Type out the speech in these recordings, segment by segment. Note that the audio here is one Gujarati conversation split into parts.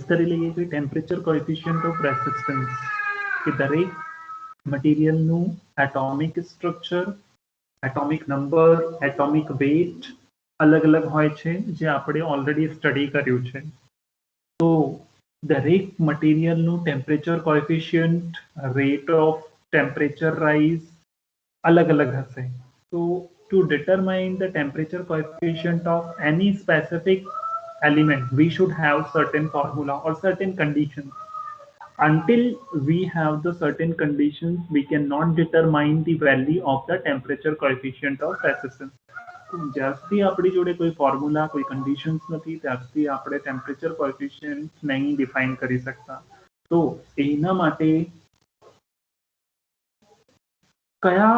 કરી લઈએ કે ટેમ્પરેચર કોએફિશિયન્ટ ઓફ રેસિસ્ટન્સ કે દરેક મટીરિયલનું atomic structure, atomic number, atomic weight અલગ અલગ હોય છે, જે આપણે ઓલરેડી સ્ટડી કર્યું છે. તો દરેક મટીરિયલનું temperature coefficient, rate of temperature rise અલગ અલગ હશે. તો to determine the temperature coefficient of any specific element, we should have certain formula or certain conditions. Until we have the certain conditions, we cannot determine the value of the temperature coefficient of resistance. જ્યાર સુધી આપણી જોડે કોઈ ફોર્મ્યુલા, કોઈ કન્ડિશન્સ નથી, ત્યાર સુધી આપણે ટેમ્પરેચર કોએફિશિયન્ટ નહીં ડિફાઇન કરી શકતા. તો એના માટે કયા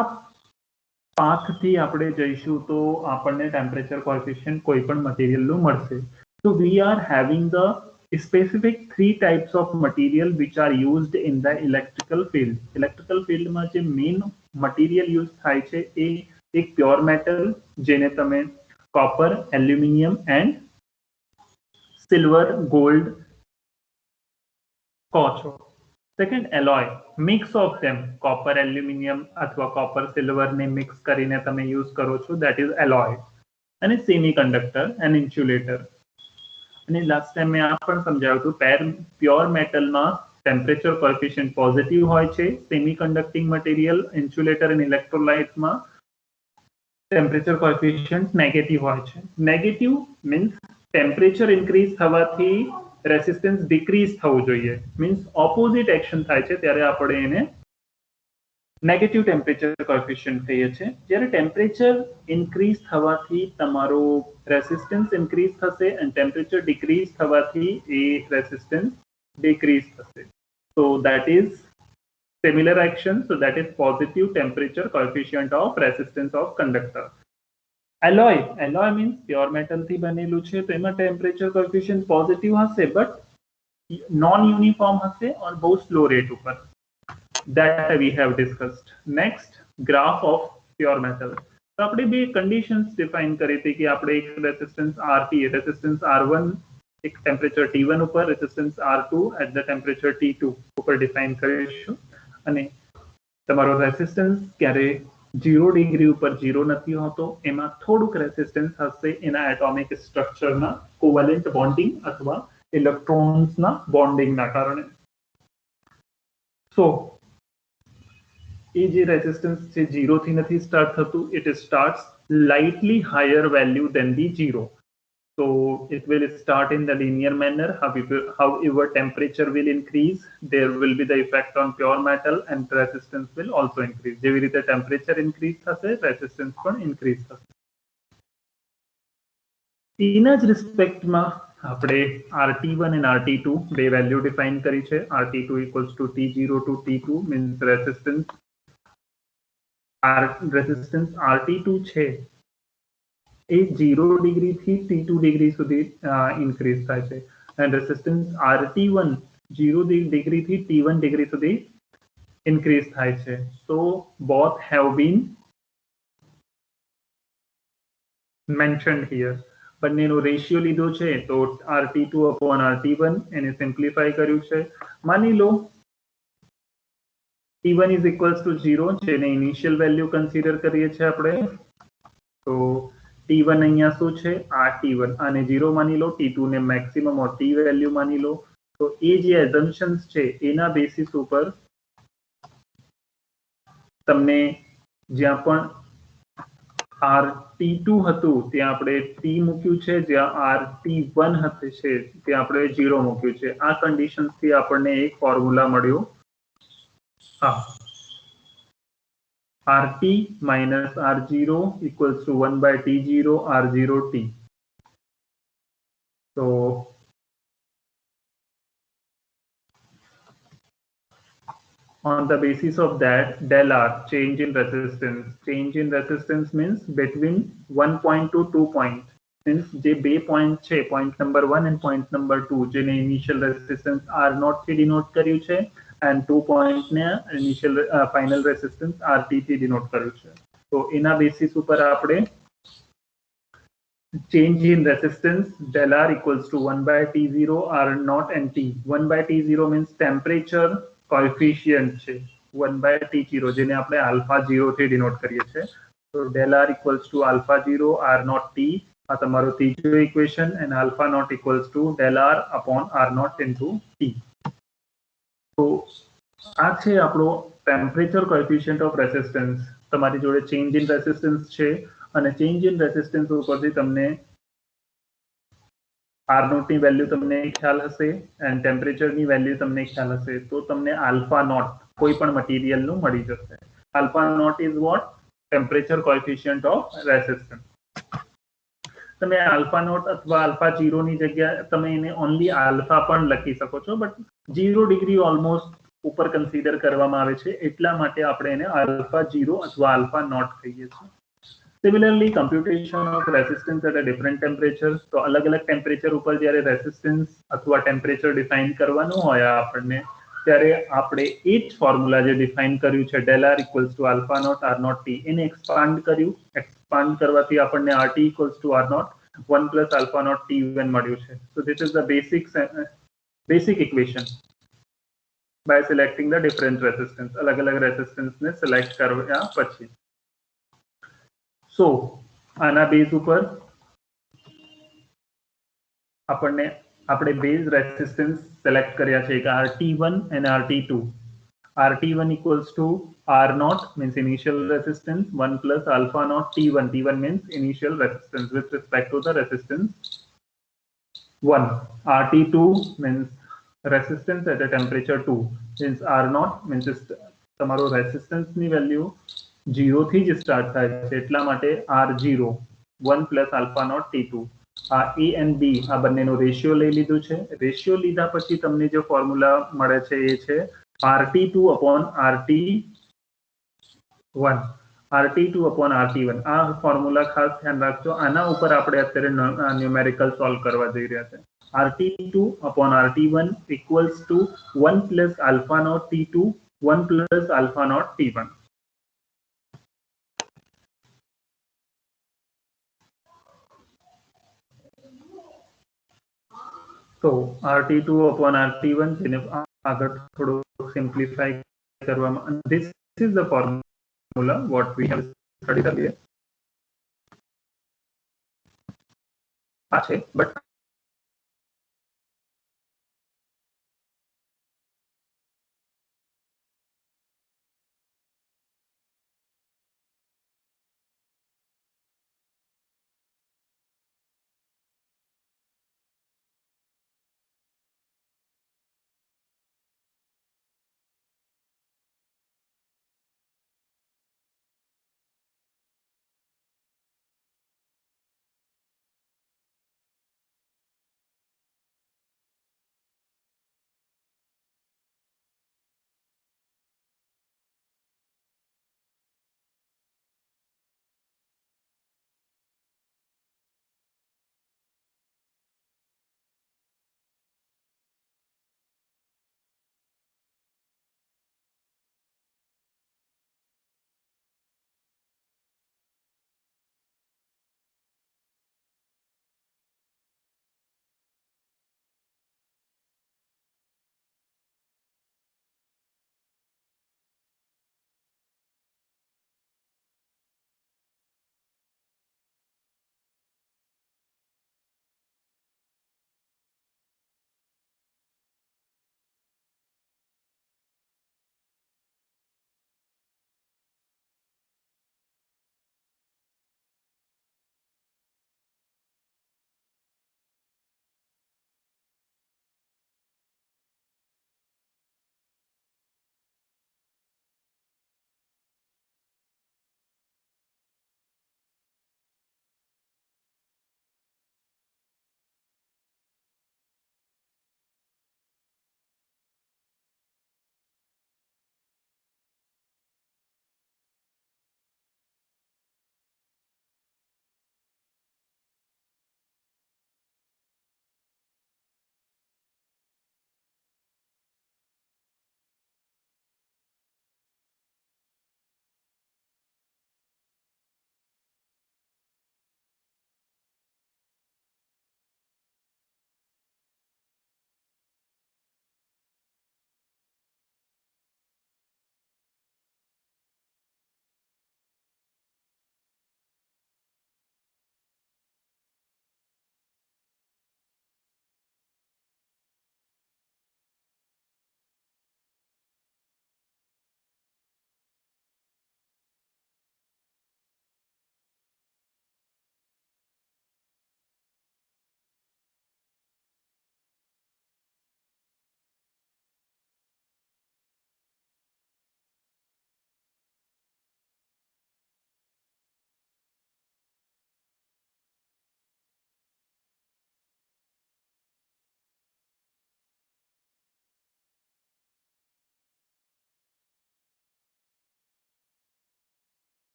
પાથથી આપણે જઈશું તો આપણને ટેમ્પરેચર કોએફિશિયન્ટ કોઈ પણ મટીરિયલનું મળશે. So we are having the specific 3 types of material which are used in the electrical field. Electrical field માં જે મેઇન મટીરિયલ યુઝ થાય છે એ એક પ્યોર મેટલ, જેને તમે copper, aluminium and silver, gold કહો છો. Second, alloy, mix of them, copper, aluminium અથવા કોપર સિલ્વરને મિક્સ કરીને તમે યુઝ કરો છો, દેટ ઇઝ એલોય. અને સેમી કંડક્ટર એન્ડ ઇન્સ્યુલેટર. અને લાસ્ટ ટાઈમ મેં આ પણ સમજાવ્યું હતું, પ્યોર મેટલમાં ટેમ્પરેચર કોએફિશિયન્ટ પોઝિટિવ હોય છે, સેમી કંડક્ટિંગ મટીરિયલ, ઇન્સ્યુલેટર અને ઇલેક્ટ્રોલાઇટમાં ટેમ્પરેચર કોએફિશિયન્ટ નેગેટિવ હોય છે. નેગેટિવ મીન્સ ટેમ્પરેચર ઇન્ક્રીઝ થવાથી રેસિસ્ટન્સ ડિક્રીઝ થવું જોઈએ, મીન્સ ઓપોઝિટ એક્શન થાય છે ત્યારે આપણે એને નેગેટિવ ટેમ્પરેચર કોએફિશિયન્ટ કહીએ છીએ. જ્યારે ટેમ્પરેચર ઇન્ક્રીઝ થવાથી તમારો રેસિસ્ટન્સ ઇન્ક્રીઝ થશે અને ટેમ્પરેચર ડિક્રીઝ થવાથી એ રેસિસ્ટન્સ ડિક્રીઝ થશે. So that is similar action, so that is positive temperature coefficient of resistance of conductor. Alloy means pure metal થી બનેલું છે, તો એમાં ટેમ્પરેચર કોએફિશિયન્ટ પોઝિટિવ હશે, બટ નોન યુનિફોર્મ હશે और બહુ સ્લો રેટ ઉપર. That we have discussed. Next, graph of pure metal. તો આપણે બે કન્ડિશન્સ ડિફાઇન કરી હતી કે આપણે એક રેસિસ્ટન્સ RT, રેસિસ્ટન્સ R1 એક ટેમ્પરેચર T1 ઉપર, resistance R2 at the temperature T2 ઉપર ડિફાઇન કરીશું. અને તમારો રેસિસ્ટન્સ ક્યારે 0 ડિગ્રી ઉપર 0 નથી હોતો, એમાં થોડુંક રેસિસ્ટન્સ હશે એના એટોમિક સ્ટ્રક્ચરના કોવેલેન્ટ બોન્ડિંગ અથવા ઇલેક્ટ્રોન્સના બોન્ડિંગના કારણે. સો એ જે રેસિસ્ટન્સ છે 0 થી નથી સ્ટાર્ટ થતું, it starts slightly higher value than the 0. So it will start in the linear manner. However, temperature will increase, there will be the effect on pure metal and resistance will also increase. જેવી રીતે temperature increase થશે, resistance પણ increase થશે. એના જ રિસ્પેક્ટમાં આપણે RT1 and RT2 બે વેલ્યુ ડિફાઇન કરી છે. RT2 equals to T0 to T2 means resistance RT2 છે એ 0 ડિગ્રી થી T2 ડિગ્રી સુધી ઇન્ક્રીઝ થાય છે, અને રેસિસ્ટન્સ RT1 0 ડિગ્રી થી T1 ડિગ્રી સુધી ઇન્ક્રીઝ થાય છે. So both have been mentioned here. બંનેનો રેશિયો લીધો છે, તો RT2 upon RT1 એને સિમ્પ્લિફાઈ કર્યું છે. માની લો T1 is equals to 0, જેને ઇનિશિયલ વેલ્યુ કન્સિડર કરીએ છીએ આપણે. તો T1 અહીંયા શું છે, આ T1, આને 0 માની લો, T2 ને મેક્સિમમ ઓર T વેલ્યુ માની લો. તો એ જે એઝમ્પશન્સ છે એના બેસિસ ઉપર તમને જ્યાં પણ RT2 હતું ત્યાં આપણે T મૂક્યું છે, જ્યાં RT1 હશે છે ત્યાં આપણે 0 મૂક્યું છે. આ કન્ડિશન્સથી આપણને એક ફોર્મ્યુલા મળ્યો. હા, RT minus R0 equals to 1 by T0 R0T. So on the basis of that, del R, change in resistance. Change in resistance means between 1 point to 2 point. Means જે બે પોઈન્ટ છે, point number 1 and point number 2, જેને initial resistance R0 થી denote કર્યું છે, and 2 point ને initial final resistance RT થી denote કર્યું છે. તો એના બેસિસ ઉપર આપણે change in resistance del R equals to 1 by T0 R naught and T. 1 by T0 means temperature coefficient છે 1 by T0 જેને આપણે alpha 0 થી denote કરીએ છીએ. So del R equals to alpha 0 R naught T. આ તમારો ત્રીજો equation and alpha naught equals to del R upon R naught into T. તો આ છે આપણો ટેમ્પરેચર કોએફિશિયન્ટ ઓફ રેસિસ્ટન્સ. તમારી જોડે ચેન્જ ઇન રેસિસ્ટન્સ છે અને ચેન્જ ઇન રેસિસ્ટન્સ ઉપરથી તમને આર નોટ ની વેલ્યુ તમને ખ્યાલ હશે એન્ડ ટેમ્પરેચર ની વેલ્યુ તમને ખ્યાલ હશે તો તમને આલ્ફા નોટ કોઈ પણ મટીરિયલ નું મળી જશે. Alpha naught is what temperature coefficient of resistance. તમે આલ્ફા નોટ અથવા આલ્ફા 0 ની જગ્યાએ તમે એને ઓનલી આલ્ફા પણ લખી શકો છો બટ 0 ડિગ્રી ઓલમોસ્ટ ઉપર કન્સિડર કરવામાં આવે છે એટલા માટે આપણે એને આલ્ફા 0 અથવા આલ્ફા નોટ કહીએ છીએ. Similarly computation of resistance at a different temperature. તો અલગ અલગ ટેમ્પરેચર ઉપર જ્યારે રેસિસ્ટન્સ અથવા ટેમ્પરેચર ડિફાઇન કરવાનું હોય આપણને ત્યારે આપણે એ જ ફોર્મ્યુલા જે ડિફાઇન કર્યું છે del R equals to alpha naught R naught T એને એક્સપાન્ડ કર્યું. એક્સપાન્ડ કરવાથી આપણને RT equals to R naught 1 plus alpha naught T1 મળ્યું છે. So this is the basic equation by selecting the different resistance. અલગ અલગ રેસિસ્ટન્સ ને સિલેક્ટ કર્યા પછી સો આના બેઝ ઉપર આપણને આપણે બેઝ રેસિસ્ટન્સ સિલેક્ટ કર્યા છે કે RT1 and RT2. RT1 equals to R naught means initial resistance 1 plus alpha naught T1. T1 means initial resistance with respect to the resistance 1. RT2 means resistance at a temperature 2 means R naught means તમારો રેસિસ્ટન્સ ની વેલ્યુ 0 થી જ સ્ટાર્ટ થાય છે એટલા માટે R0 1 plus alpha naught T2. આ A and B આ બંનેનો રેશિયો લઈ લીધું છે. રેશિયો લીધા પછી તમને જે ફોર્મ્યુલા મળે છે એ છે RT2 upon RT1. RT2 upon RT1 આ ફોર્મ્યુલા ખાસ ધ્યાન રાખજો. આના ઉપર આપણે અત્યારે ન્યુમેરિકલ સોલ્વ કરવા જઈ રહ્યા છે. RT2 upon RT1 equals to 1 plus alpha naught T2 1 plus alpha naught T1. તો RT2 upon RT1 જેને આગળ થોડું સિમ્પ્લિફાઈ કરવામાં this is the formula what we have studied earlier. આ છે બટ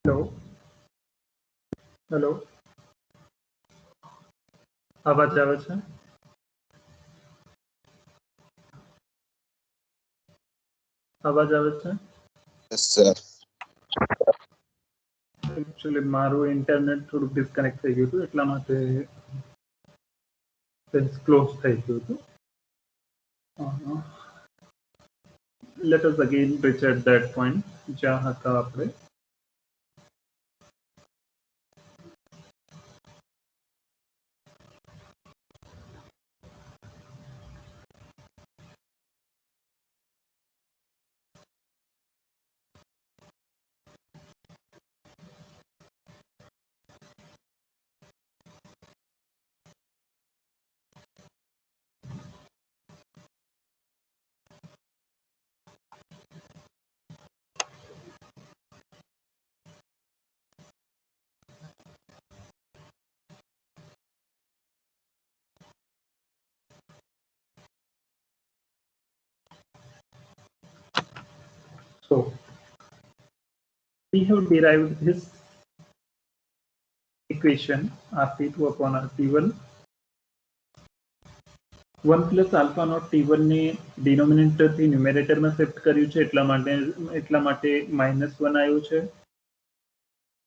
હેલો હેલો, અવાજ આવે છે? અવાજ આવે છે? Yes, sir. એકચ્યુઅલી મારું ઇન્ટરનેટ થોડું ડિસ્કનેક્ટ થઈ ગયું હતું એટલા માટે ક્લોઝ થઈ ગયું હતું. Let us again reach at that point જ્યાં હતા આપણે. So we have derived this equation RT2 upon RT1 1 plus alpha naught T1 ને ડિનોમિનેટર થી ન્યુમેરેટર માં શિફ્ટ કર્યું છે એટલા માટે -1 આવ્યું છે.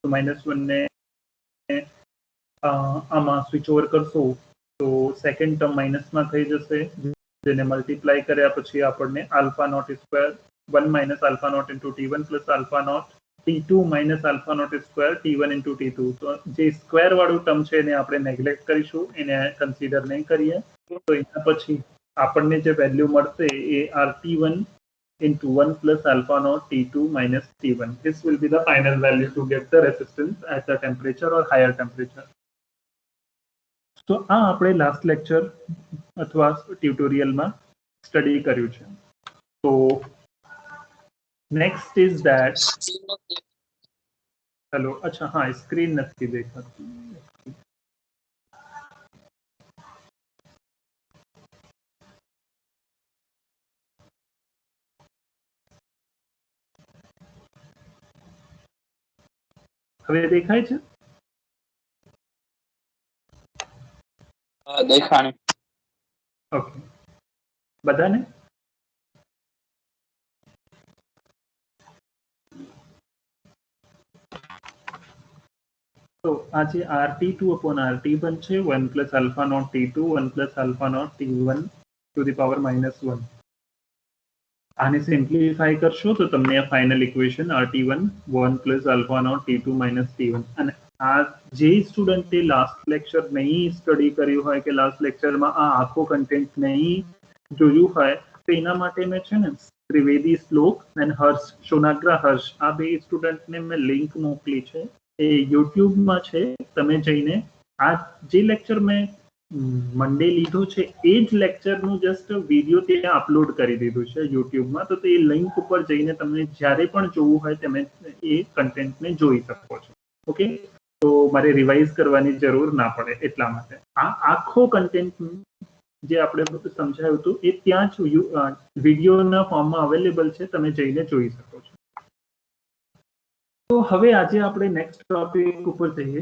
તો -1 ને આમાં સ્વિચ ઓવર કરશો તો સેકન્ડ ટર્મ માઇનસમાં થઈ જશે, જેને મલ્ટીપ્લાય કર્યા પછી આપણને alpha naught square 1 minus alpha naught into T1 plus alpha naught T2 minus alpha naught square T1 into T2. તો જે સ્ક્વેર વાળું ટર્મ છે એને આપણે નેગ્લેક્ટ કરીશું, એને કન્સિડર નહીં કરીએ. તો એના પછી આપણને જે વેલ્યુ મળશે એ RT1 into 1 plus alpha naught T2 minus T1. This will be the final value to get the resistance at the temperature or higher temperature. તો આ આપણે લાસ્ટ લેક્ચર અથવા ટ્યુટોરિયલમાં સ્ટડી કર્યું છે. તો નેક્સ્ટ ઇઝ ધેટ હેલો, અચ્છા હા, સ્ક્રીન નથી દેખાતી. હવે દેખાય છે? દેખાણી. ઓકે, બધાને? તો આ જે RT2 upon RT1 છે 1 plus alpha naught T2 1 plus alpha naught T1 to the power -1. આને સિમ્પ્લિફાય કરશો તો તમને આ final equation RT1 1 plus alpha naught T2 minus T1. અને આ જે સ્ટુડન્ટે લાસ્ટ લેક્ચર નહીં સ્ટડી કર્યું હોય કે લાસ્ટ લેક્ચરમાં આ આખો કન્ટેન્ટ નહીં જોયું હોય તો એના માટે મેં છે ને ત્રિવેદી શ્લોક અને હર્ષ સોનાગ્રા હર્ષ આ બે સ્ટુડન્ટને મેં લિંક મોકલી છે. એ યુટ્યુબમાં છે, તમે જઈને આ જે લેક્ચર મેં મંડે લીધો છે એ જ લેક્ચરનું જસ્ટ વિડીયો ત્યાં અપલોડ કરી દીધું છે યુટ્યુબમાં. તો તે લિંક ઉપર જઈને તમને જ્યારે પણ જોવું હોય તમે એ કન્ટેન્ટને જોઈ શકો છો. ઓકે, તો મારે રિવાઇઝ કરવાની જરૂર ના પડે એટલા માટે આ આખો કન્ટેન્ટ જે આપણે સમજાયું હતું એ ત્યાં જ વિડીયોના ફોર્મમાં અવેલેબલ છે, તમે જઈને જોઈ શકો છો. તો હવે આજે આપણે નેક્સ્ટ ટોપિક ઉપર જઈએ.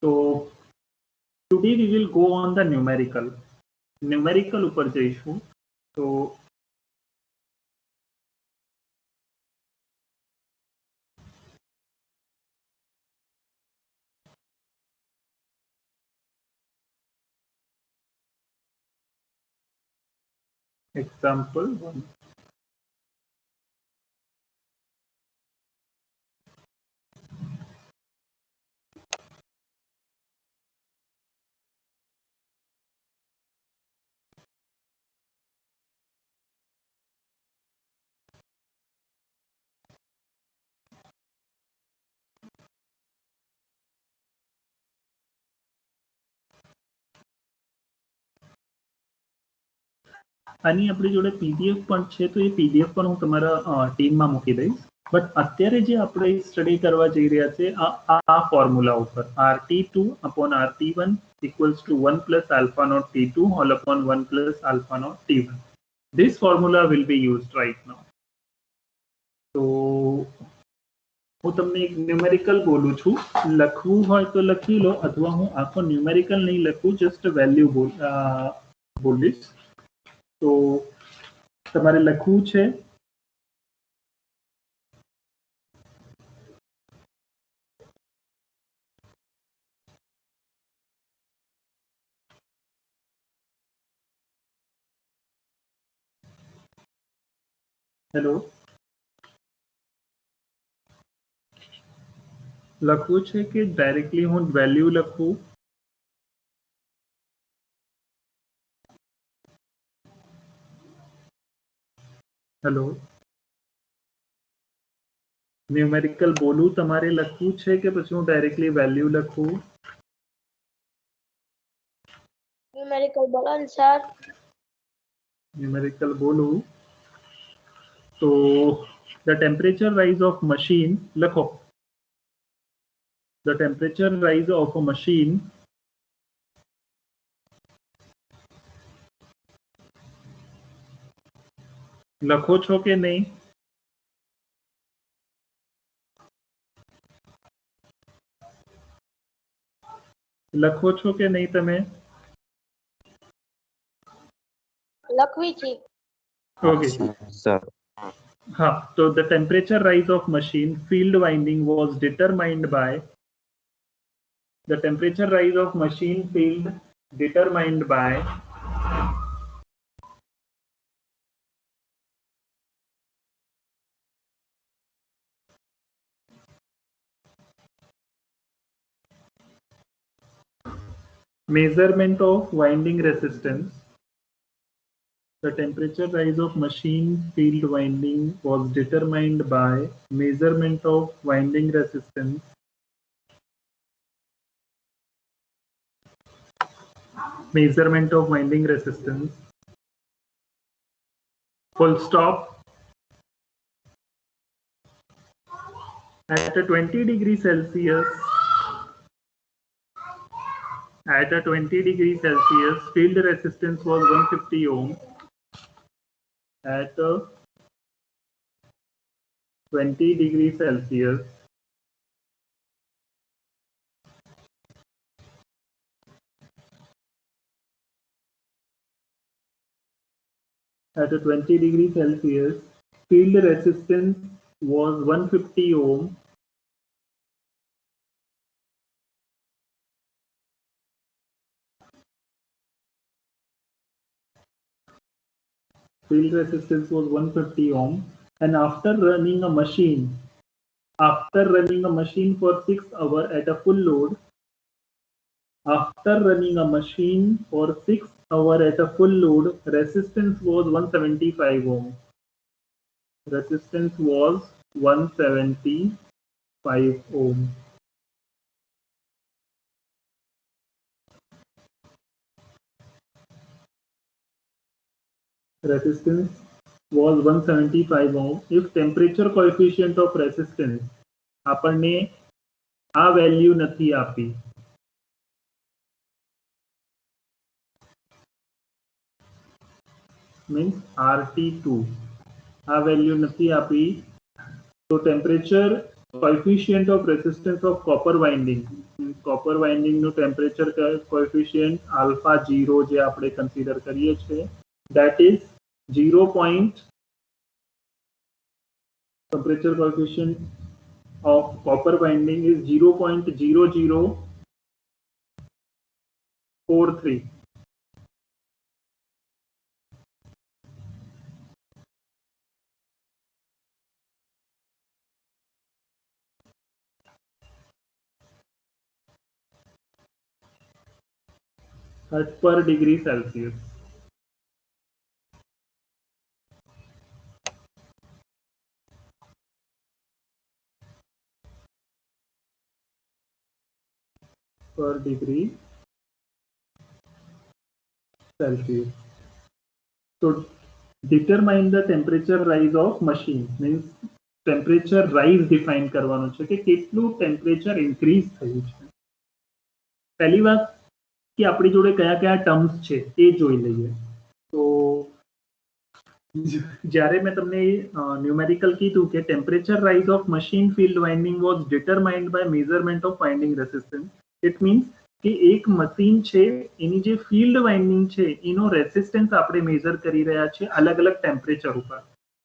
તો today we will go on the numerical ઉપર જઈશું. તો એક્ઝામ્પલ 1. આની આપણી જોડે પીડીએફ પણ છે, તો એ પીડીએફ પણ હું તમારા ટીમમાં મૂકી દઈશ. બટ અત્યારે જે આપણે સ્ટડી કરવા જઈ રહ્યા છે આ ફોર્મ્યુલા ઉપર RT2 upon RT1 equals to 1 plus alpha naught T2 all upon 1 plus alpha naught T1. This formula will be used right now. તો હું તમને એક ન્યુમેરિકલ બોલું છું, લખવું હોય તો લખી લો અથવા હું આખો ન્યુમેરિકલ નહીં લખું, જસ્ટ વેલ્યુ બોલીશ. તો તમારે લખવું છે હેલો લખવું છે કે ડાયરેક્ટલી હું વેલ્યુ લખું? હેલો ન્યુમેરિકલ બોલું તમારે લખવું છે કે પછી હું ડાયરેક્ટલી વેલ્યુ લખું? ન્યુમેરિકલ બોલો ને સર. ન્યુમેરિકલ બોલું તો the temperature rise of machine લખો. The temperature rise of a machine લખો છો કે નહીં? લખો છો કે નહીં તમે? લખવી છે. Okay sir. હા, તો the temperature rise of machine field winding was determined by the temperature rise of machine field determined by measurement of winding resistance. The temperature rise of machine field winding was determined by measurement of winding resistance full stop. At a 20 degrees Celsius, field resistance was 150 ohm. At 20 degrees Celsius, field resistance was 150 ohm. Field resistance was 150 ohm, and after running a machine for 6 hours at a full load, resistance was 175 ohm. Resistance was 175 ohm. Resistance was 175 ohm. If temperature coefficient of resistance આપણને આ વેલ્યુ નથી આપી, means RT2 આ વેલ્યુ નથી આપી, તો temperature coefficient of resistance of copper winding નું temperature coefficient alpha 0 જે આપણે consider કરીએ છીએ, that is 0. Temperature coefficient of copper winding is 0.0043. That's per degree Celsius. Per degree Celsius. So determine the temperature rise of machine, means temperature rise define કરવાનું છે કે કેટલું ટેમ્પરેચર ઇન્ક્રીઝ થયું છે. પહેલી વાત કે આપણી જોડે કયા કયા ટર્મ્સ છે એ જોઈ લઈએ. તો જ્યારે મેં તમને ન્યુમેરિકલ કીધું કે temperature rise of machine field winding was determined by measurement of winding resistance. It means કે એક મશીન છે એની જે ફિલ્ડ વાઇન્ડિંગ છે એનો રેસિસ્ટન્સ આપણે મેઝર કરી રહ્યા છીએ અલગ અલગ ટેમ્પરેચર ઉપર.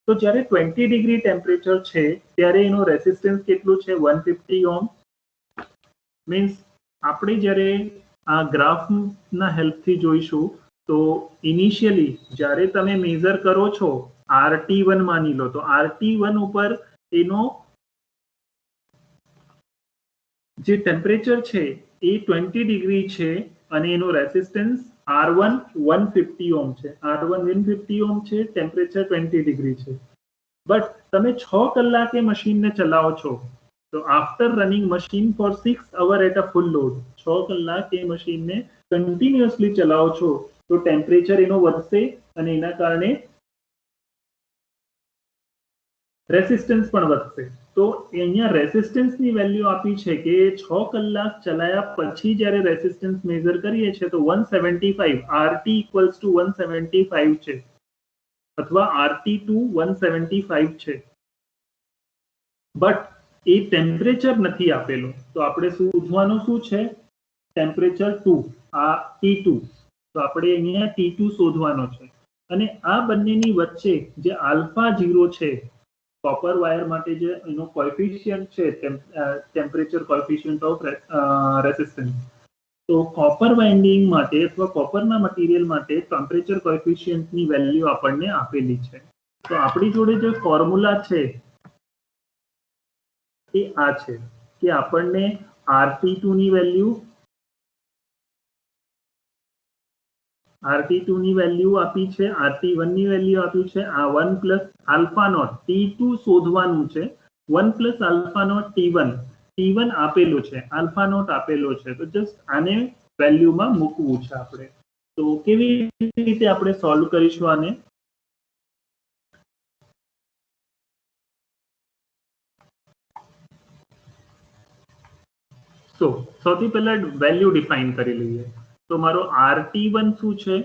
તો જ્યારે 20 ડિગ્રી ટેમ્પરેચર છે ત્યારે એનો રેસિસ્ટન્સ કેટલું છે 150 ઓહ્મ. મીન્સ આપણે જ્યારે આ ગ્રાફના હેલ્પથી જોઈશું તો ઇનિશિયલી જ્યારે તમે મેઝર કરો છો RT1 માની લો તો RT1 ઉપર એનો જે ટેમ્પરેચર છે એ 20 ડિગ્રી છે અને એનો રેસિસ્ટન્સ R1 150 ઓહ્મ છે. R1 150 ઓહ્મ છે, ટેમ્પરેચર 20 ડિગ્રી છે. બટ તમે 6 કલાકે મશીનને ચલાવો છો તો after running machine for 6 hour at a full load, 6 કલાક એ મશીનને કન્ટિન્યુઅસલી ચલાવો છો તો ટેમ્પરેચર એનો વધશે અને એના કારણે રેસિસ્ટન્સ પણ વધશે. તો અહીંયા રેસિસ્ટન્સની વેલ્યુ આપી છે કે 6 કલાક ચલાયા પછી જ્યારે રેસિસ્ટન્સ મેઝર કરીએ છીએ તો 175 RT ઇક્વલ્સ ટુ 175 છે અથવા RT2 175 છે. બટ એ ટેમ્પરેચર નથી આપેલું તો આપણે શોધવાનું શું છે ટેમ્પરેચર 2 આ T2. તો આપણે અહીંયા T2 શોધવાનો છે અને આ બંનેની વચ્ચે જે આલ્ફા 0 છે કોપર વાયર માટે જે એનો કોએફિશિયન્ટ છે ટેમ્પરેચર કોએફિશિયન્ટ ઓફ રેસિસ્ટન્સ. તો કોપર વાઇન્ડિંગ માટે અથવા કોપરના મટીરિયલ માટે ટેમ્પરેચર કોએફિશિયન્ટની વેલ્યુ આપણને આપેલી છે. તો આપણી જોડે જે ફોર્મ્યુલા છે એ આ છે કે આપણને RT2 ની વેલ્યુ આપી છે, RT1 ની વેલ્યુ આપ્યું છે, આ 1 પ્લસ આલ્ફા નોટ T2 શોધવાનું છે 1 પ્લસ આલ્ફા નોટ T1 આપેલો છે, આલ્ફા નોટ આપેલો છે. તો જસ્ટ આને વેલ્યુમાં મૂકવું છે આપણે. તો કેવી રીતે આપણે સોલ્વ કરીશું આને? તો સૌથી પહેલા વેલ્યુ ડિફાઇન કરી લઈએ. તો મારો RT1 શું છે?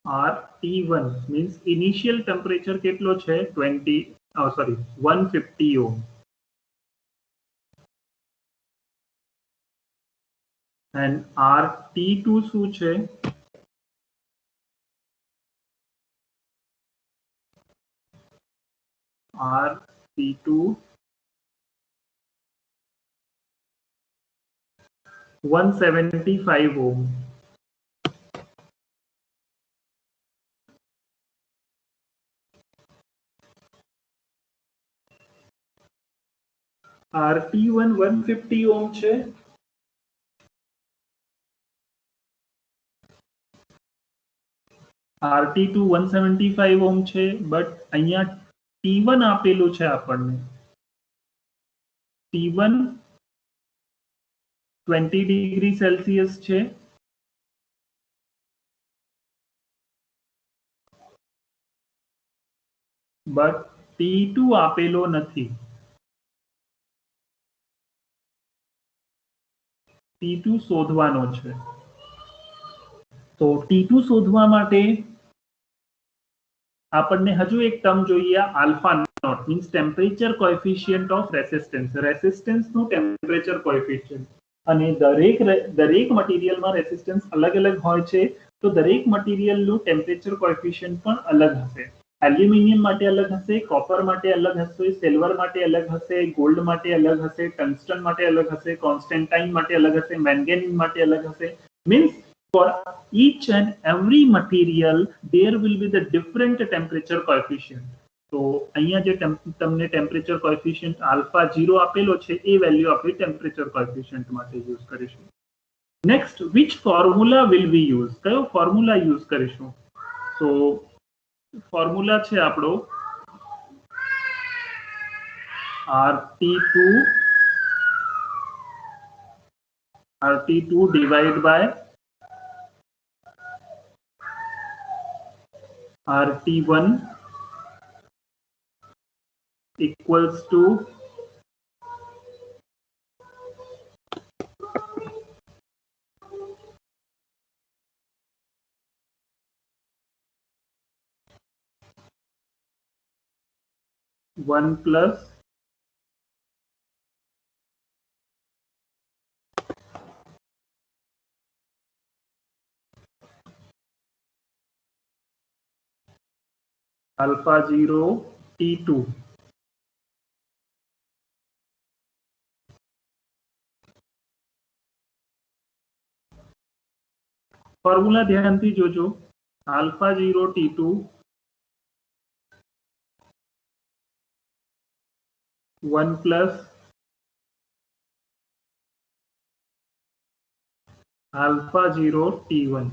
RT1 means initial temperature કેટલો છે 150 ઓહ્મ. and RT2 શું છે? RT2 175 ohm. RT1 150 ઓહ્મ છે. RT2 175 ઓહ્મ છે. બટ અહીંયા T1 આપેલું છે આપણને. T1 20 ડિગ્રી સેલ્સિયસ છે. બટ T2 આપેલો નથી. T2 શોધવાનો છે. તો T2 શોધવા માટે આપણને હજુ એક ટર્મ જોઈએ alpha naught means temperature coefficient of resistance. રેસિસ્ટન્સનું ટેમ્પરેચર કોએફિશિયન્ટ અને દરેક મટીરિયલમાં રેસિસ્ટન્સ અલગ અલગ હોય છે તો દરેક મટીરિયલનું ટેમ્પરેચર કોએફિશિયન્ટ પણ અલગ હશે. એલ્યુમિનિયમ માટે અલગ હશે, કોપર માટે અલગ હશે, સિલ્વર માટે અલગ હશે, ગોલ્ડ માટે અલગ હશે, ટંગસ્ટન માટે અલગ હશે, કોન્સ્ટન્ટાઇન માટે અલગ હશે, મેંગેનીઝ માટે અલગ હશે. Means for each and every material there will be the different temperature coefficient. તો અહીંયા જે તમને ટેમ્પરેચર કોએફિશિયન્ટ આલ્ફા 0 આપેલો છે એ વેલ્યુ આપણે ટેમ્પરેચર કોએફિશિયન્ટ માટે યુઝ કરીશું. Next which formula will we use? કયો ફોર્મ્યુલા યુઝ કરીશું? તો ફોર્મ્યુલા છે આપણો RT2 divided by RT1 equals to one plus alpha 0 T2 formula ધ્યાનથી જોજો. alpha 0 T2 1 plus alpha 0 T1.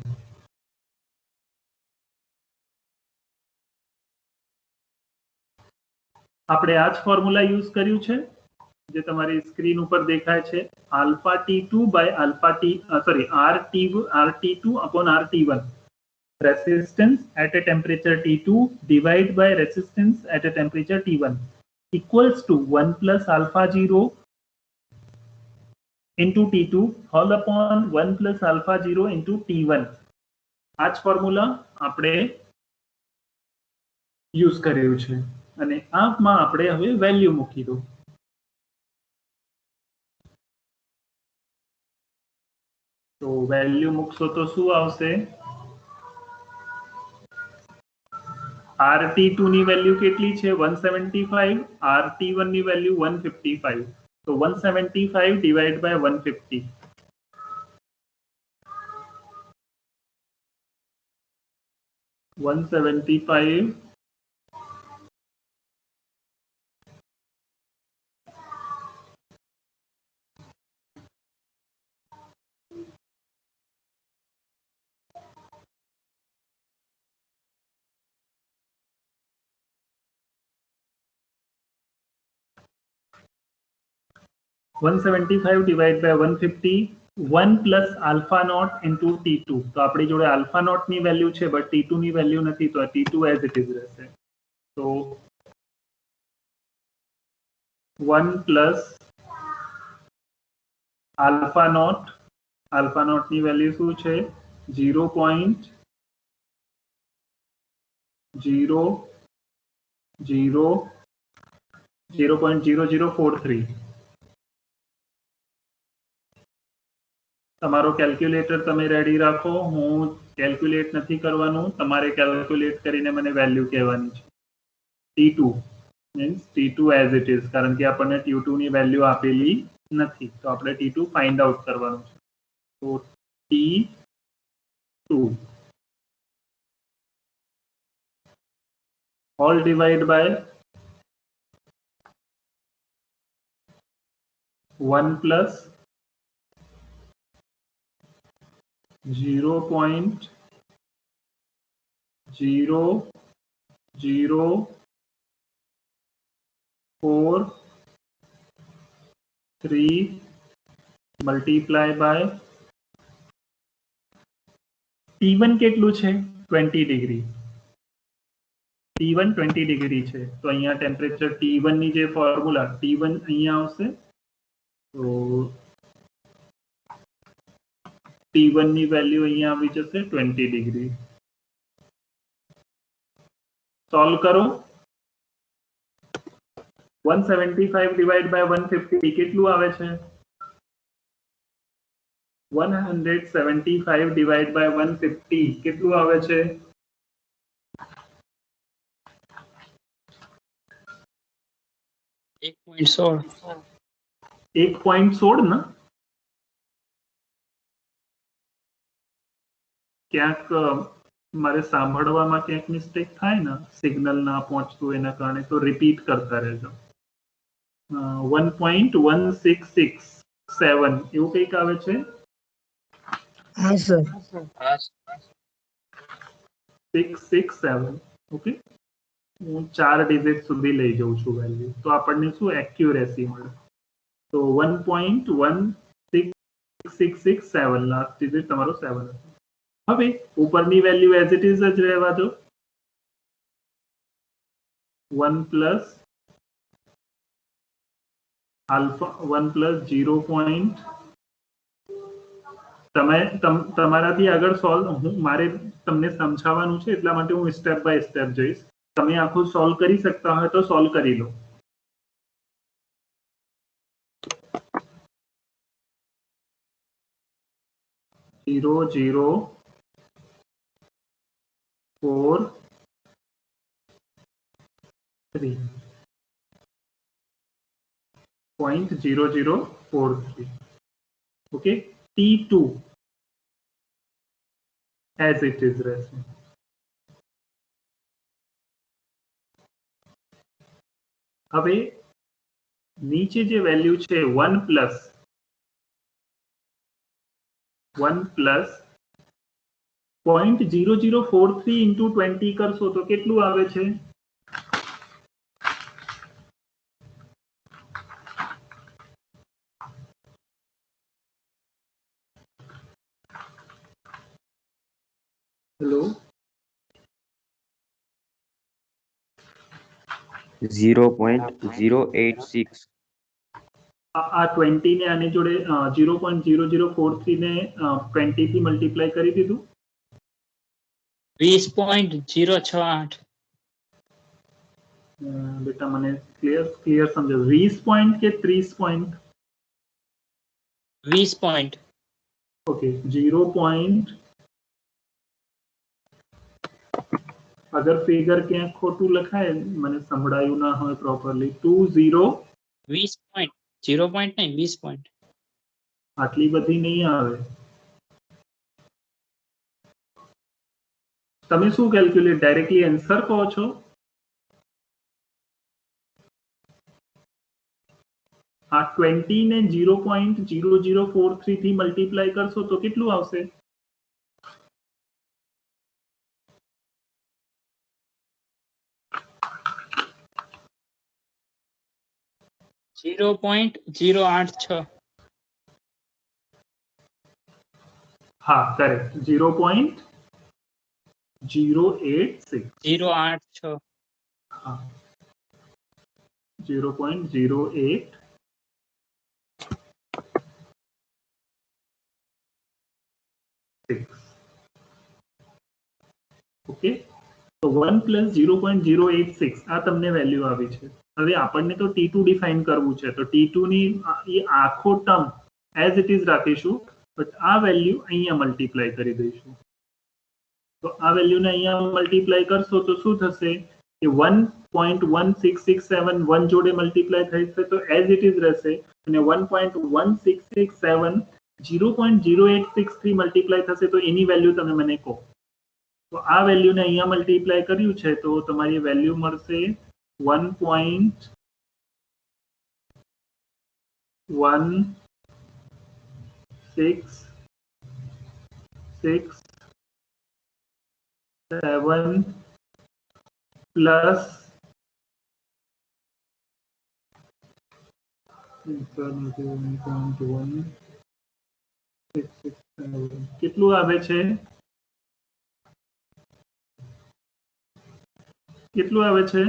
આપણે આ જ ફોર્મ્યુલા યુઝ કર્યું છે જે તમારી સ્ક્રીન ઉપર દેખાય છે. alpha T2 by alpha T RT2 upon RT1. Resistance at a temperature T2 divided by resistance at a temperature T1 equals to 1 plus alpha 0 into T2 whole upon 1 plus alpha 0 into T1. આ જ ફોર્મ્યુલા આપણે યુઝ કર્યું છે અને આમાં આપણે હવે વેલ્યુ મૂકી દો. તો વેલ્યુ મૂકશો તો શું આવશે? RT2 ની વેલ્યુ કેટલી છે? 175. RT1 ની વેલ્યુ 155. તો 175 divided by 150. 175 175 divided by 150. 1 plus alpha naught into T2. તો આપણી જોડે alpha naught ની વેલ્યુ છે બટ T2 ની વેલ્યુ નથી તો T2 as it is રહેશે. તો 1 plus alpha naught ની વેલ્યુ શું છે? 0.0043. તમારો કેલ્ક્યુલેટર તમે રેડી રાખો. હું કેલ્ક્યુલેટ નથી કરવાનું, તમારે કેલ્ક્યુલેટ કરીને મને વેલ્યુ કહેવાની છે. T2 means T2 as it is, કારણ કે આપણને T2 ની વેલ્યુ આપેલી નથી તો આપણે T2 ફાઇન્ડ આઉટ કરવાનું છે. તો T2 all divide by 1 plus 0.0043 multiply by T1 કેટલું છે? 20 ડિગ્રી. T1 20 ડિગ્રી છે તો અહીંયા ટેમ્પરેચર T1 ની જે ફોર્મ્યુલા T1 અહીંયા આવશે. તો T1 ની વેલ્યુ અહીંયા આવી જશે 20 ડિગ્રી. સોલ્વ કરો. 175 divided by 150 કેટલું આવે છે? 175 divided by 150 કેટલું આવે છે? 1.16 1.16 ને ક્યાંક મારે સાંભળવામાં ક્યાંક મિસ્ટેક થાય ને સિગ્નલ ના પહોંચતું એના કારણે તો રિપીટ કરતા રહેજો 1.1667 એવું કંઈક આવે છે हाँ सर 667 ઓકે હું 4 ડિજિટ સુધી લઈ જઉં છું વેલ્યુ તો આપણને શું એક્યુરેસી મળે તો 1.16667 લાસ્ટ ડિજિટ તમારો 7 હતો હવે ઉપરની વેલ્યુ એઝ ઇટ ઇઝ જ રહેવા દો 1 પ્લસ આલ્ફા 1 પ્લસ 0. તમારાથી આગળ સોલ્વ મારે તમને સમજાવવાનું છે એટલા માટે હું સ્ટેપ બાય સ્ટેપ જઈશ તમે આખું સોલ્વ કરી શકતા હોય તો સોલ્વ કરી લો zero zero 4 3.0043 okay T2 as it is રહેશે હવે નીચે જે વેલ્યુ છે 1 પ્લસ 0.0043 into 20 કરશો તો કેટલું આવે છે હેલો 0.086 આ 20 ને આની જોડે 0.0043 ને 20 થી મલ્ટીપ્લાય કરી દીધું 20.068 બેટા મને ક્લિયર સમજો 20 પોઈન્ટ કે 30 પોઈન્ટ 20 પોઈન્ટ ઓકે 0. अगर फिगर क्या खोटू लखाए मैंने संभળાયું ના હોય પ્રોપરલી 20 20 પોઈન્ટ 0 પોઈન્ટ નહીં 20 પોઈન્ટ આટલી બધી નહીં આવે તમે શું કેલ્ક્યુલેટ ડાયરેક્ટલી આન્સર કહો છો આ 20 ને 0.0043 થી મલ્ટીપ્લાય કરશો તો કેટલું આવશે 0.086 हाँ करेक्ट 0.086 086 हाँ 0.08 ઓકે તો 1 પ્લસ 0.086 આ તમને વેલ્યુ આવી છે હવે આપણને તો T2 ડિફાઇન કરવું છે તો T2 ની એ આખો ટર્મ એઝ ઇટ ઇઝ રાખીશું બટ આ વેલ્યુ અહીંયા મલ્ટીપ્લાય કરી દઈશું તો આ વેલ્યુને અહીંયા મલ્ટીપ્લાય કરશો તો શું થશે કે 1.1667 1 જોડે મલ્ટીપ્લાય થશે તો એઝ ઇટ ઇઝ રહેશે અને 1.1667 0.0863 મલ્ટીપ્લાય થશે તો એની વેલ્યુ તમે મને કહો તો આ વેલ્યુને અહીંયા મલ્ટીપ્લાય કર્યું છે તો તમારી વેલ્યુ મળશે 1.1667 પ્લસ કેટલું આવે છે કેટલું આવે છે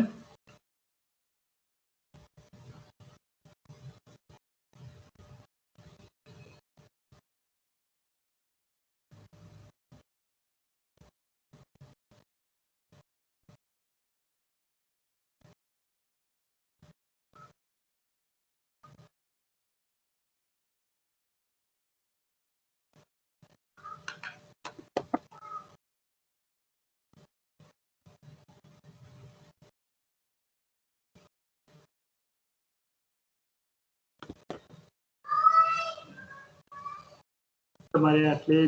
તમારે આટલે